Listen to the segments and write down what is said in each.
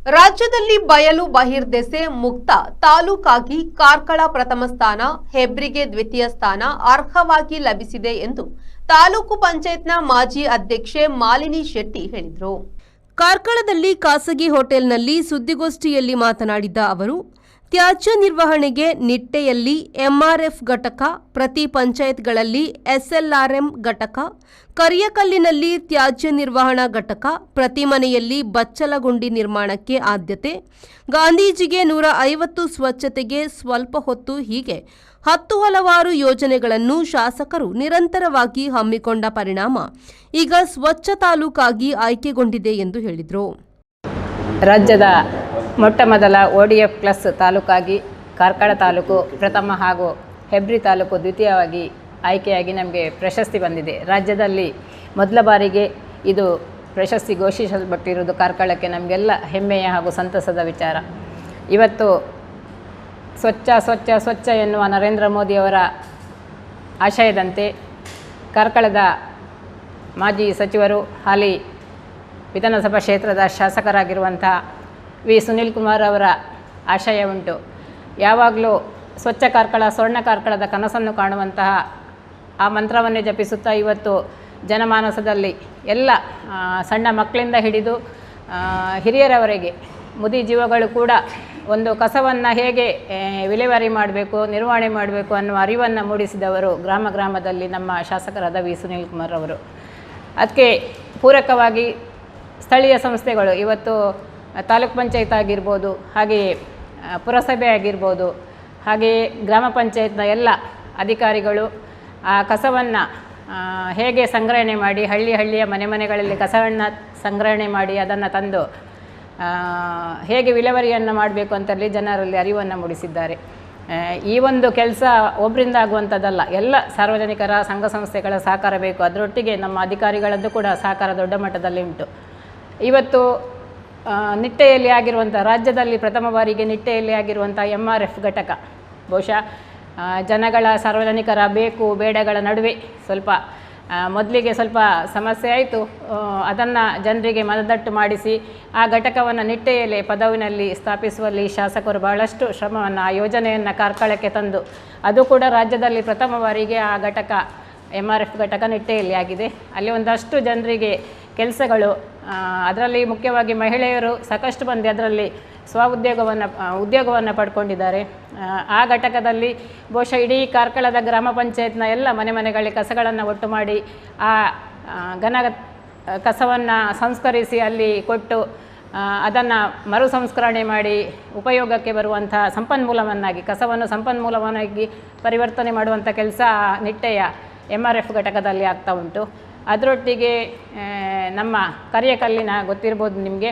ರಾಜ್ಯದಲ್ಲಿ ಬಯಲು ಬಹಿರ್ದೆಸೆ ಮುಕ್ತ ತಾಲೂಕಾಗಿ ಕಾರ್ಕಳ ಪ್ರಥಮ ಸ್ಥಾನ, ಹೆಬ್ರಿಗೆ ದ್ವಿತೀಯ ಸ್ಥಾನ ಅರ್ಹವಾಗಿ ಲಭಿಸಿದೆ ಎಂದು ತಾಲೂಕು ಪಂಚಾಯತ್ನ ಮಾಜಿ ಅಧ್ಯಕ್ಷೆ ಮಾಲಿನಿ ಶೆಟ್ಟಿ ಹೇಳಿದರು. ಕಾರ್ಕಳದಲ್ಲಿ ಖಾಸಗಿ ಹೋಟೆಲ್ನಲ್ಲಿ ಸುದ್ದಿಗೋಷ್ಠಿಯಲ್ಲಿ ಮಾತನಾಡಿದ ಅವರು, ತ್ಯಾಜ್ಯ ನಿರ್ವಹಣೆಗೆ ನಿಟ್ಟೆಯಲ್ಲಿ ಎಂಆರ್ಎಫ್ ಘಟಕ, ಪ್ರತಿ ಪಂಚಾಯತ್ಗಳಲ್ಲಿ ಎಸ್ಎಲ್ಆರ್ಎಂ ಘಟಕ, ಕರಿಯಕಲ್ಲಿನಲ್ಲಿ ತ್ಯಾಜ್ಯ ನಿರ್ವಹಣಾ ಘಟಕ, ಪ್ರತಿ ಮನೆಯಲ್ಲಿ ಬಚ್ಚಲಗುಂಡಿ ನಿರ್ಮಾಣಕ್ಕೆ ಆದ್ಯತೆ, ಗಾಂಧೀಜಿಗೆ 150 ಸ್ವಚ್ಛತೆಗೆ ಸ್ವಲ್ಪ ಹೊತ್ತು, ಹೀಗೆ 10 ಹಲವಾರು ಯೋಜನೆಗಳನ್ನು ಶಾಸಕರು ನಿರಂತರವಾಗಿ ಹಮ್ಮಿಕೊಂಡ ಪರಿಣಾಮ ಈಗ ಸ್ವಚ್ಛ ತಾಲೂಕಾಗಿ ಆಯ್ಕೆಗೊಂಡಿದೆ ಎಂದು ಹೇಳಿದರು. ರಾಜ್ಯದ ಮೊಟ್ಟಮೊದಲ ODF ಪ್ಲಸ್ ತಾಲೂಕಾಗಿ ಕಾರ್ಕಳ ತಾಲೂಕು ಪ್ರಥಮ ಹಾಗೂ ಹೆಬ್ರಿ ತಾಲೂಕು ದ್ವಿತೀಯವಾಗಿ ಆಯ್ಕೆಯಾಗಿ ನಮಗೆ ಪ್ರಶಸ್ತಿ ಬಂದಿದೆ. ರಾಜ್ಯದಲ್ಲಿ ಮೊದಲ ಬಾರಿಗೆ ಇದು ಪ್ರಶಸ್ತಿ ಘೋಷಿಸಲ್ಪಟ್ಟಿರುವುದು ಕಾರ್ಕಳಕ್ಕೆ ನಮಗೆಲ್ಲ ಹೆಮ್ಮೆಯ ಹಾಗೂ ಸಂತಸದ ವಿಚಾರ. ಇವತ್ತು ಸ್ವಚ್ಛ ಸ್ವಚ್ಛ ಸ್ವಚ್ಛ ಎನ್ನುವ ನರೇಂದ್ರ ಮೋದಿಯವರ ಆಶಯದಂತೆ ಕಾರ್ಕಳದ ಮಾಜಿ ಸಚಿವರು, ಹಾಲಿ ವಿಧಾನಸಭಾ ಕ್ಷೇತ್ರದ ಶಾಸಕರಾಗಿರುವಂಥ ವಿ ಸುನೀಲ್ ಕುಮಾರ್ ಅವರ ಆಶಯ ಉಂಟು. ಯಾವಾಗಲೂ ಸ್ವಚ್ಛ ಕಾರ್ಕಳ ಸ್ವರ್ಣ ಕಾರ್ಕಳದ ಕನಸನ್ನು ಕಾಣುವಂತಹ ಆ ಮಂತ್ರವನ್ನೇ ಜಪಿಸುತ್ತಾ ಇವತ್ತು ಜನಮಾನಸದಲ್ಲಿ ಎಲ್ಲ ಸಣ್ಣ ಮಕ್ಕಳಿಂದ ಹಿಡಿದು ಹಿರಿಯರವರೆಗೆ ಮುದಿ ಜೀವಗಳು ಕೂಡ ಒಂದು ಕಸವನ್ನು ಹೇಗೆ ವಿಲೇವಾರಿ ಮಾಡಬೇಕು, ನಿರ್ವಹಣೆ ಮಾಡಬೇಕು ಅನ್ನುವ ಅರಿವನ್ನು ಮೂಡಿಸಿದವರು ಗ್ರಾಮ ಗ್ರಾಮದಲ್ಲಿ ನಮ್ಮ ಶಾಸಕರಾದ ವಿ ಸುನೀಲ್ ಕುಮಾರ್ ಅವರು. ಅದಕ್ಕೆ ಪೂರಕವಾಗಿ ಸ್ಥಳೀಯ ಸಂಸ್ಥೆಗಳು ಇವತ್ತು ತಾಲೂಕು ಪಂಚಾಯತ್ ಆಗಿರ್ಬೋದು, ಹಾಗೆಯೇ ಪುರಸಭೆ ಆಗಿರ್ಬೋದು, ಹಾಗೆಯೇ ಗ್ರಾಮ ಪಂಚಾಯತ್ನ ಎಲ್ಲ ಅಧಿಕಾರಿಗಳು ಆ ಕಸವನ್ನು ಹೇಗೆ ಸಂಗ್ರಹಣೆ ಮಾಡಿ ಹಳ್ಳಿಯ ಮನೆಗಳಲ್ಲಿ ಕಸವನ್ನು ಸಂಗ್ರಹಣೆ ಮಾಡಿ ಅದನ್ನು ತಂದು ಹೇಗೆ ವಿಲೇವಾರಿಯನ್ನು ಮಾಡಬೇಕು ಅಂತಲ್ಲಿ ಜನರಲ್ಲಿ ಅರಿವನ್ನು ಮೂಡಿಸಿದ್ದಾರೆ. ಈ ಒಂದು ಕೆಲಸ ಒಬ್ಬರಿಂದ ಆಗುವಂಥದ್ದಲ್ಲ, ಎಲ್ಲ ಸಾರ್ವಜನಿಕರ ಸಂಘ ಸಂಸ್ಥೆಗಳ ಸಹಕಾರ ಬೇಕು. ಅದರೊಟ್ಟಿಗೆ ನಮ್ಮ ಅಧಿಕಾರಿಗಳದ್ದು ಕೂಡ ಸಹಕಾರ ದೊಡ್ಡ ಮಟ್ಟದಲ್ಲಿ ಉಂಟು. ಇವತ್ತು ನಿಟ್ಟೆಯಲ್ಲಿ ಆಗಿರುವಂಥ, ರಾಜ್ಯದಲ್ಲಿ ಪ್ರಥಮ ಬಾರಿಗೆ ನಿಟ್ಟೆಯಲ್ಲಿ ಆಗಿರುವಂಥ MRF ಘಟಕ ಬಹುಶಃ ಜನಗಳ ಸಾರ್ವಜನಿಕರ ಬೇಕು ಬೇಡಗಳ ನಡುವೆ ಸ್ವಲ್ಪ ಮೊದಲಿಗೆ ಸ್ವಲ್ಪ ಸಮಸ್ಯೆ ಆಯಿತು. ಅದನ್ನು ಜನರಿಗೆ ಮನದಟ್ಟು ಮಾಡಿಸಿ ಆ ಘಟಕವನ್ನು ನಿಟ್ಟೆಯಲ್ಲಿ ಪದವಿನಲ್ಲಿ ಸ್ಥಾಪಿಸುವಲ್ಲಿ ಶಾಸಕರು ಬಹಳಷ್ಟು ಶ್ರಮವನ್ನು, ಆ ಯೋಜನೆಯನ್ನು ಕಾರ್ಕಳಕ್ಕೆ ತಂದು ಅದು ಕೂಡ ರಾಜ್ಯದಲ್ಲಿ ಪ್ರಥಮ ಬಾರಿಗೆ ಆ ಘಟಕ MRF ಘಟಕ ನಿಟ್ಟೆಯಲ್ಲಿ ಆಗಿದೆ. ಅಲ್ಲಿ ಒಂದಷ್ಟು ಜನರಿಗೆ ಕೆಲಸಗಳು, ಅದರಲ್ಲಿ ಮುಖ್ಯವಾಗಿ ಮಹಿಳೆಯರು ಸಾಕಷ್ಟು ಮಂದಿ ಅದರಲ್ಲಿ ಉದ್ಯೋಗವನ್ನು ಪಡ್ಕೊಂಡಿದ್ದಾರೆ. ಆ ಘಟಕದಲ್ಲಿ ಬಹುಶಃ ಇಡೀ ಕಾರ್ಕಳದ ಗ್ರಾಮ ಪಂಚಾಯತ್ನ ಎಲ್ಲ ಮನೆಗಳಿಗೆ ಕಸಗಳನ್ನು ಒಟ್ಟು ಮಾಡಿ ಆ ಘನ ಕಸವನ್ನು ಸಂಸ್ಕರಿಸಿ ಅಲ್ಲಿ ಕೊಟ್ಟು ಅದನ್ನು ಮರು ಸಂಸ್ಕರಣೆ ಮಾಡಿ ಉಪಯೋಗಕ್ಕೆ ಬರುವಂಥ ಸಂಪನ್ಮೂಲವನ್ನಾಗಿ, ಕಸವನ್ನು ಸಂಪನ್ಮೂಲವನ್ನಾಗಿ ಪರಿವರ್ತನೆ ಮಾಡುವಂಥ ಕೆಲಸ ನಿಟ್ಟೆಯ MRF ಘಟಕದಲ್ಲಿ ಆಗ್ತಾ ಉಂಟು. ಅದರೊಟ್ಟಿಗೆ ನಮ್ಮ ಕರಿಯಕಲ್ಲಿನ ಗೊತ್ತಿರ್ಬೋದು ನಿಮಗೆ,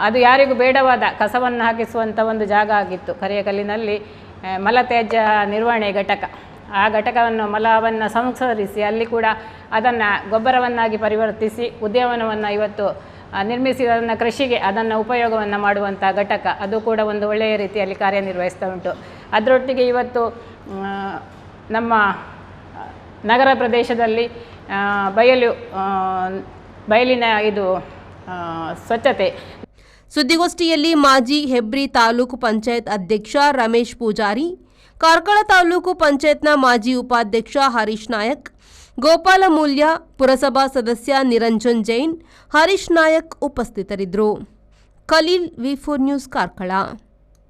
ಅದು ಯಾರಿಗೂ ಬೇಡವಾದ ಕಸವನ್ನು ಹಾಕಿಸುವಂಥ ಒಂದು ಜಾಗ ಆಗಿತ್ತು. ಕರಿಯಕಲ್ಲಿನಲ್ಲಿ ಮಲತ್ಯಾಜ್ಯ ನಿರ್ವಹಣೆ ಘಟಕ, ಆ ಘಟಕವನ್ನು ಮಲವನ್ನು ಸಂಸ್ಕರಿಸಿ ಅಲ್ಲಿ ಕೂಡ ಅದನ್ನು ಗೊಬ್ಬರವನ್ನಾಗಿ ಪರಿವರ್ತಿಸಿ ಉದ್ಯಾನವನವನ್ನು ಇವತ್ತು ನಿರ್ಮಿಸಿ ಅದನ್ನು ಕೃಷಿಗೆ ಅದನ್ನು ಉಪಯೋಗವನ್ನು ಮಾಡುವಂಥ ಘಟಕ, ಅದು ಕೂಡ ಒಂದು ಒಳ್ಳೆಯ ರೀತಿಯಲ್ಲಿ ಕಾರ್ಯನಿರ್ವಹಿಸ್ತಾ ಉಂಟು. ಅದರೊಟ್ಟಿಗೆ ಇವತ್ತು ನಮ್ಮ ನಗರ ಪ್ರದೇಶದಲ್ಲಿ ಬಯಲಿನ ಇದು ಸ್ವಚ್ಛತೆ. ಸುದ್ದಿಗೋಷ್ಠಿಯಲ್ಲಿ ಮಾಜಿ ಹೆಬ್ರಿ ತಾಲೂಕು ಪಂಚಾಯತ್ ಅಧ್ಯಕ್ಷ ರಮೇಶ್ ಪೂಜಾರಿ, ಕಾರ್ಕಳ ತಾಲೂಕು ಪಂಚಾಯತ್ನ ಮಾಜಿ ಉಪಾಧ್ಯಕ್ಷ ಹರೀಶ್ ನಾಯಕ್, ಗೋಪಾಲ ಮೂಲ್ಯ, ಪುರಸಭಾ ಸದಸ್ಯ ನಿರಂಜನ್ ಜೈನ್, ಹರೀಶ್ ನಾಯಕ್ ಉಪಸ್ಥಿತರಿದ್ದರು. Khalil, V4 news, Karkala.